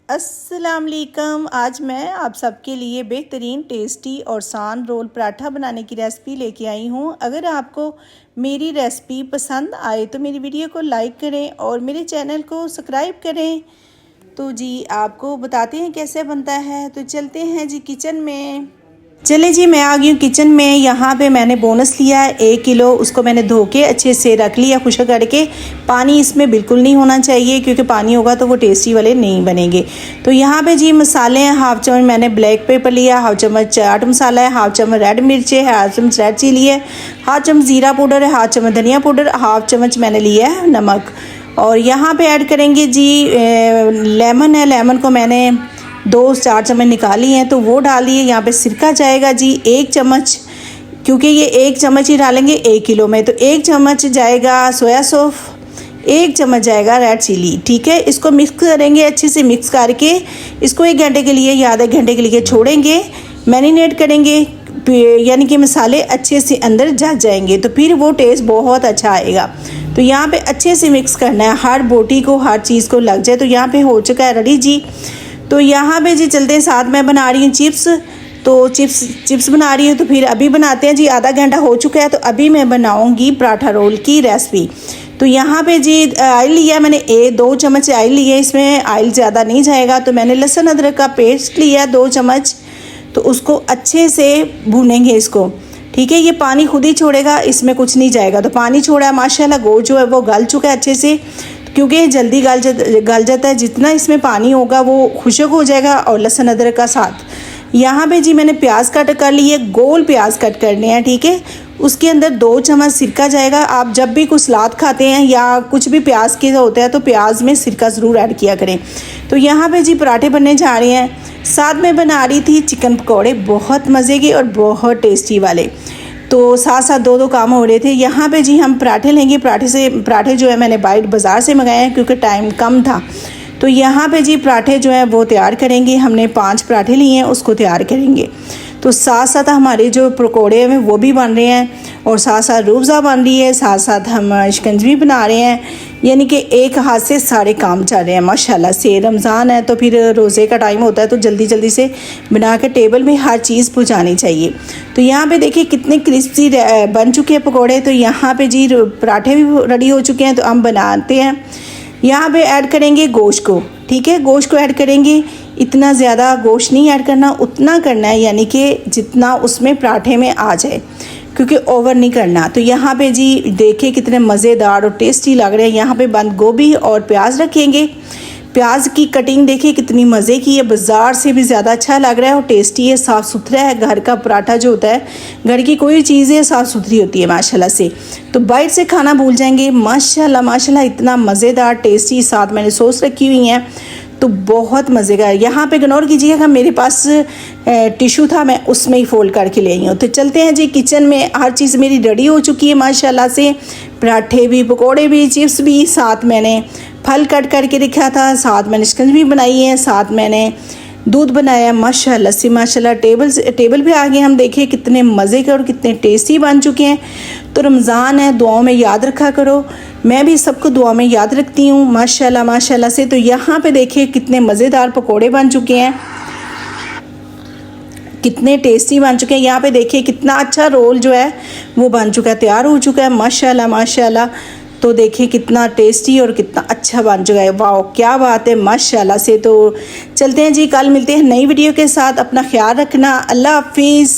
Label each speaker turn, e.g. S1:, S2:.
S1: अस्सलाम वालेकुम। आज मैं आप सबके लिए बेहतरीन टेस्टी और आसान रोल पराठा बनाने की रेसिपी लेके आई हूँ। अगर आपको मेरी रेसिपी पसंद आए तो मेरी वीडियो को लाइक करें और मेरे चैनल को सब्सक्राइब करें। तो जी आपको बताते हैं कैसे बनता है। तो चलते हैं जी किचन में। चले जी मैं आ गई हूँ किचन में। यहाँ पे मैंने बोनस लिया है 1 किलो। उसको मैंने धो के अच्छे से रख लिया खुश्क करके। पानी इसमें बिल्कुल नहीं होना चाहिए क्योंकि पानी होगा तो वो टेस्टी वाले नहीं बनेंगे। तो यहाँ पे जी मसाले हैं। हाफ चम्मच मैंने ब्लैक पेपर लिया, हाफ चम्मच चाट मसाला है, हाफ चम्मच रेड मिर्च है, हाफ चम्मच रेड चिली है, हाफ चम्मच ज़ीरा पाउडर है, हाफ चम्मच धनिया पाउडर, हाफ चम्मच मैंने लिया है नमक। और यहाँ पे ऐड करेंगे जी लेमन है। लेमन को मैंने 2-4 चम्मच निकाली हैं तो वो डालिए। यहाँ पे सिरका जाएगा जी 1 चम्मच, क्योंकि ये 1 चम्मच ही डालेंगे 1 किलो में। तो 1 चम्मच जाएगा सोया सॉस, 1 चम्मच जाएगा रेड चिली। ठीक है, इसको मिक्स करेंगे अच्छे से। मिक्स करके इसको 1 घंटे के लिए या आधे घंटे के लिए छोड़ेंगे, मैरिनेट करेंगे, यानी कि मसाले अच्छे से अंदर जा जाएंगे तो फिर वो टेस्ट बहुत अच्छा आएगा। तो यहाँ पे अच्छे से मिक्स करना है, हर बोटी को हर चीज़ को लग जाए। तो यहाँ पे हो चुका है रेडी जी। तो यहाँ पे जी चलते हैं, साथ मैं बना रही हूँ चिप्स। तो चिप्स बना रही हूँ तो फिर अभी बनाते हैं जी। आधा घंटा हो चुका है तो अभी मैं बनाऊँगी पराठा रोल की रेसिपी। तो यहाँ पे जी ऑयल लिया मैंने 2 चम्मच ऑयल लिया। इसमें ऑयल ज़्यादा नहीं जाएगा। तो मैंने लहसुन अदरक का पेस्ट लिया 2 चम्मच। तो उसको अच्छे से भूनेंगे इसको। ठीक है, ये पानी खुद ही छोड़ेगा, इसमें कुछ नहीं जाएगा। तो पानी छोड़ा है माशाल्लाह। गोश्त जो है वो गल चुका है अच्छे से, क्योंकि जल्दी गल जाता है। जितना इसमें पानी होगा वो खुश्क हो जाएगा। और लहसुन अदरक का साथ यहाँ पे जी मैंने प्याज कट कर लिए, गोल प्याज कट करने हैं। ठीक है, उसके अंदर 2 चम्मच सिरका जाएगा। आप जब भी कुछ सलाद खाते हैं या कुछ भी प्याज के होता है तो प्याज में सिरका ज़रूर ऐड किया करें। तो यहाँ पे जी पराठे बनने जा रहे हैं। साथ में बना रही थी चिकन पकौड़े, बहुत मज़े के और बहुत टेस्टी वाले। तो साथ साथ 2 काम हो रहे थे। यहाँ पे जी हम पराठे लेंगे। पराठे जो है मैंने बाज़ार से मंगाए हैं क्योंकि टाइम कम था। तो यहाँ पे जी पराठे जो है वो तैयार करेंगे। हमने 5 पराठे लिए हैं, उसको तैयार करेंगे। तो साथ साथ हमारे जो पकौड़े हैं वो भी बन रहे हैं और साथ साथ रूअफ़ज़ा बन रही है, साथ साथ हम शिकंजी बना रहे हैं। यानी कि एक हाथ से सारे काम चल रहे हैं माशाल्लाह से। रमज़ान है तो फिर रोज़े का टाइम होता है तो जल्दी जल्दी से बना के टेबल में हर चीज़ पहुंचानी चाहिए। तो यहाँ पे देखिए कितने क्रिस्पी बन चुके हैं पकौड़े। तो यहाँ पे जी पराठे भी रेडी हो चुके हैं। तो हम बनाते हैं। यहाँ पे ऐड करेंगे गोश्त को। ठीक है, गोश्त को ऐड करेंगे। इतना ज़्यादा गोश्त नहीं ऐड करना, उतना करना है यानी कि जितना उसमें पराठे में आ जाए, क्योंकि ओवर नहीं करना। तो यहाँ पे जी देखिए कितने मज़ेदार और टेस्टी लग रहे हैं। यहाँ पे बंद गोभी और प्याज रखेंगे। प्याज की कटिंग देखिए कितनी मज़े की है, बाज़ार से भी ज़्यादा अच्छा लग रहा है और टेस्टी है, साफ़ सुथरा है। घर का पराठा जो होता है, घर की कोई चीज़ है साफ़ सुथरी होती है माशाल्लाह से। तो बाइट से खाना भूल जाएंगे माशाल्लाह माशाल्लाह। इतना मज़ेदार टेस्टी, साथ मैंने सॉस रखी हुई हैं तो बहुत मज़े का। यहाँ पे इग्नोर कीजिएगा, मेरे पास टिशू था, मैं उसमें ही फ़ोल्ड करके ले आई हूँ। तो चलते हैं जी किचन में। हर चीज़ मेरी रेडी हो चुकी है माशाल्लाह से। पराठे भी, पकोड़े भी, चिप्स भी, साथ मैंने फल कट करके रखा था, साथ मैंने शिकंजी बनाई है, साथ मैंने दूध बनाया माशाल्लाह से माशाल्लाह। टेबल पे आ गए हम। देखिए कितने मज़े के और कितने टेस्टी बन चुके हैं। तो रमज़ान है, दुआओं में याद रखा करो। मैं भी सबको दुआ में याद रखती हूँ माशाल्लाह माशाल्लाह से। तो यहाँ पे देखिए कितने मज़ेदार पकोड़े बन चुके हैं, कितने टेस्टी बन चुके हैं। यहाँ पे देखिए कितना अच्छा रोल जो है वो बन चुका है, तैयार हो चुका है माशाल्लाह माशाल्लाह। तो देखिए कितना टेस्टी और कितना अच्छा बन चुका है। वाह क्या बात है माशाल्लाह से। तो चलते हैं जी, कल मिलते हैं नई वीडियो के साथ। अपना ख्याल रखना। अल्लाह हाफिज़।